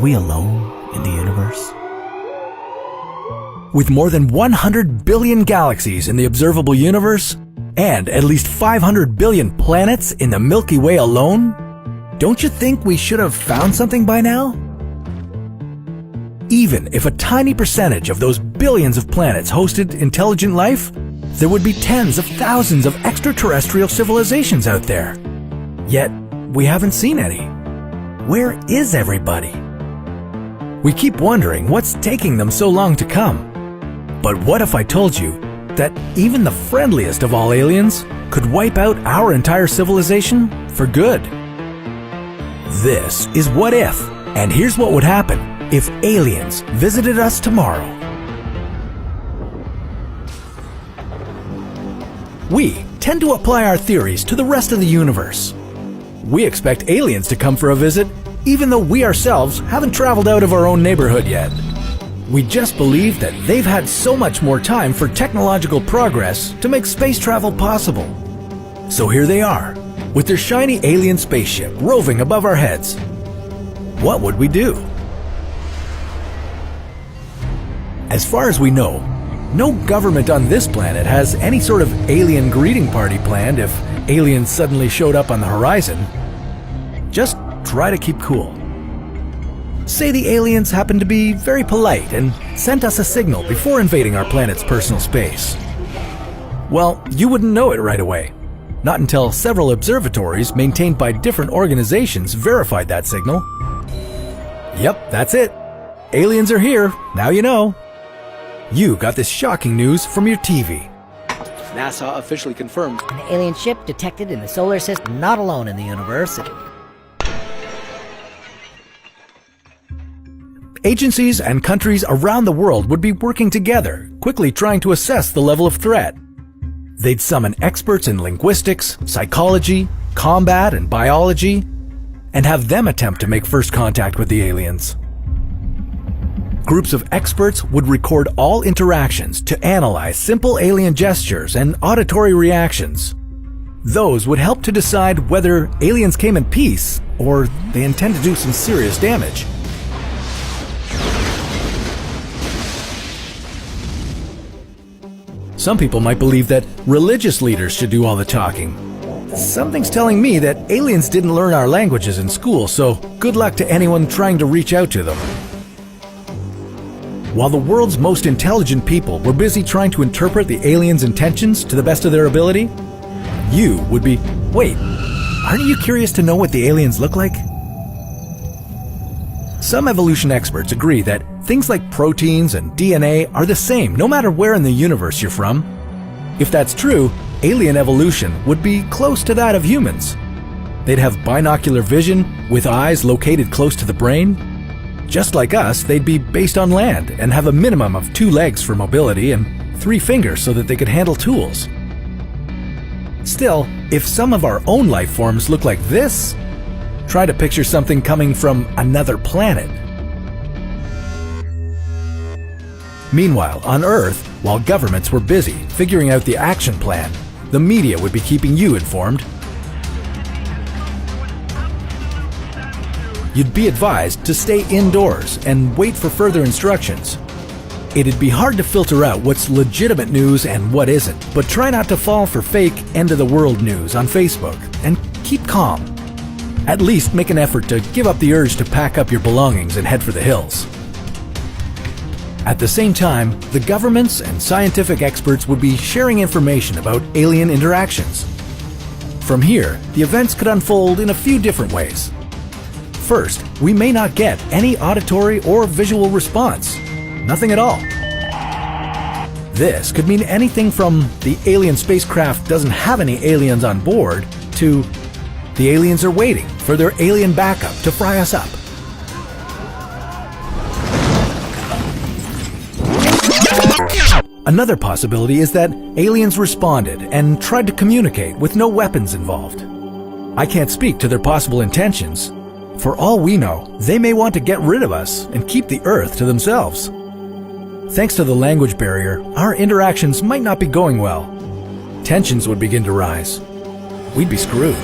we alone in the universe? With more than 100 billion galaxies in the observable universe, and at least 500 billion planets in the Milky Way alone, don't you think we should have found something by now? Even if a tiny percentage of those billions of planets hosted intelligent life, there would be tens of thousands of extraterrestrial civilizations out there. Yet, we haven't seen any. Where is everybody? We keep wondering what's taking them so long to come. But what if I told you that even the friendliest of all aliens could wipe out our entire civilization for good? This is What If, and here's what would happen if aliens visited us tomorrow. We tend to apply our theories to the rest of the universe. We expect aliens to come for a visit, even though we ourselves haven't traveled out of our own neighborhood yet. We just believe that they've had so much more time for technological progress to make space travel possible. So here they are, with their shiny alien spaceship roving above our heads. What would we do? As far as we know, no government on this planet has any sort of alien greeting party planned if aliens suddenly showed up on the horizon. Just try to keep cool. Say the aliens happen to be very polite and sent us a signal before invading our planet's personal space. Well, you wouldn't know it right away. Not until several observatories maintained by different organizations verified that signal. Yep, that's it. Aliens are here, now you know. You got this shocking news from your TV. NASA officially confirmed an alien ship detected in the solar system, not alone in the universe. Agencies and countries around the world would be working together, quickly trying to assess the level of threat. They'd summon experts in linguistics, psychology, combat, and biology, and have them attempt to make first contact with the aliens. Groups of experts would record all interactions to analyze simple alien gestures and auditory reactions. Those would help to decide whether aliens came in peace or they intend to do some serious damage. Some people might believe that religious leaders should do all the talking. Something's telling me that aliens didn't learn our languages in school, so good luck to anyone trying to reach out to them. While the world's most intelligent people were busy trying to interpret the aliens' intentions to the best of their ability, you would be, wait, aren't you curious to know what the aliens look like? Some evolution experts agree that things like proteins and DNA are the same no matter where in the universe you're from. If that's true, alien evolution would be close to that of humans. They'd have binocular vision with eyes located close to the brain. Just like us, they'd be based on land and have a minimum of 2 legs for mobility and 3 fingers so that they could handle tools. Still, if some of our own life forms look like this, try to picture something coming from another planet. Meanwhile, on Earth, while governments were busy figuring out the action plan, the media would be keeping you informed. You'd be advised to stay indoors and wait for further instructions. It'd be hard to filter out what's legitimate news and what isn't, but try not to fall for fake end-of-the-world news on Facebook and keep calm. At least make an effort to give up the urge to pack up your belongings and head for the hills. At the same time, the governments and scientific experts would be sharing information about alien interactions. From here, the events could unfold in a few different ways. First, we may not get any auditory or visual response. Nothing at all. This could mean anything from the alien spacecraft doesn't have any aliens on board to the aliens are waiting for their alien backup to fry us up. Another possibility is that aliens responded and tried to communicate with no weapons involved. I can't speak to their possible intentions. For all we know, they may want to get rid of us and keep the Earth to themselves. Thanks to the language barrier, our interactions might not be going well. Tensions would begin to rise. We'd be screwed.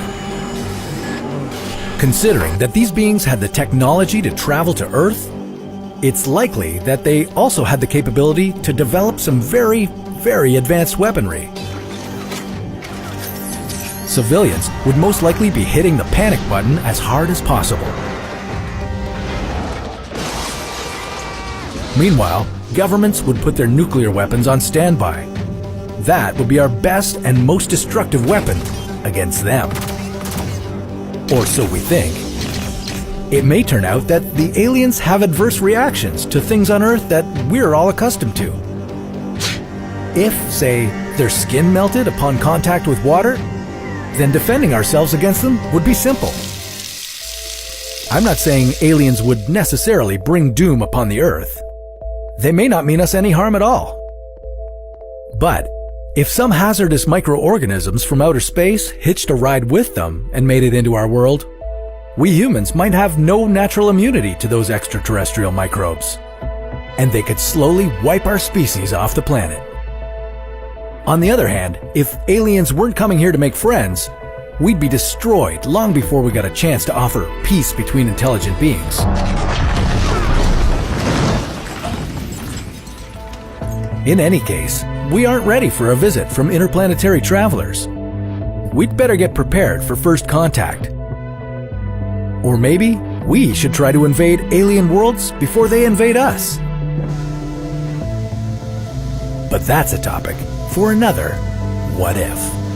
Considering that these beings had the technology to travel to Earth, it's likely that they also had the capability to develop some very, very advanced weaponry. Civilians would most likely be hitting the panic button as hard as possible. Meanwhile, governments would put their nuclear weapons on standby. That would be our best and most destructive weapon against them. Or so we think. It may turn out that the aliens have adverse reactions to things on Earth that we're all accustomed to. If, say, their skin melted upon contact with water, then defending ourselves against them would be simple. I'm not saying aliens would necessarily bring doom upon the Earth. They may not mean us any harm at all. But if some hazardous microorganisms from outer space hitched a ride with them and made it into our world, we humans might have no natural immunity to those extraterrestrial microbes, and they could slowly wipe our species off the planet. On the other hand, if aliens weren't coming here to make friends, we'd be destroyed long before we got a chance to offer peace between intelligent beings. In any case, we aren't ready for a visit from interplanetary travelers. We'd better get prepared for first contact. Or maybe we should try to invade alien worlds before they invade us. But that's a topic for another What If.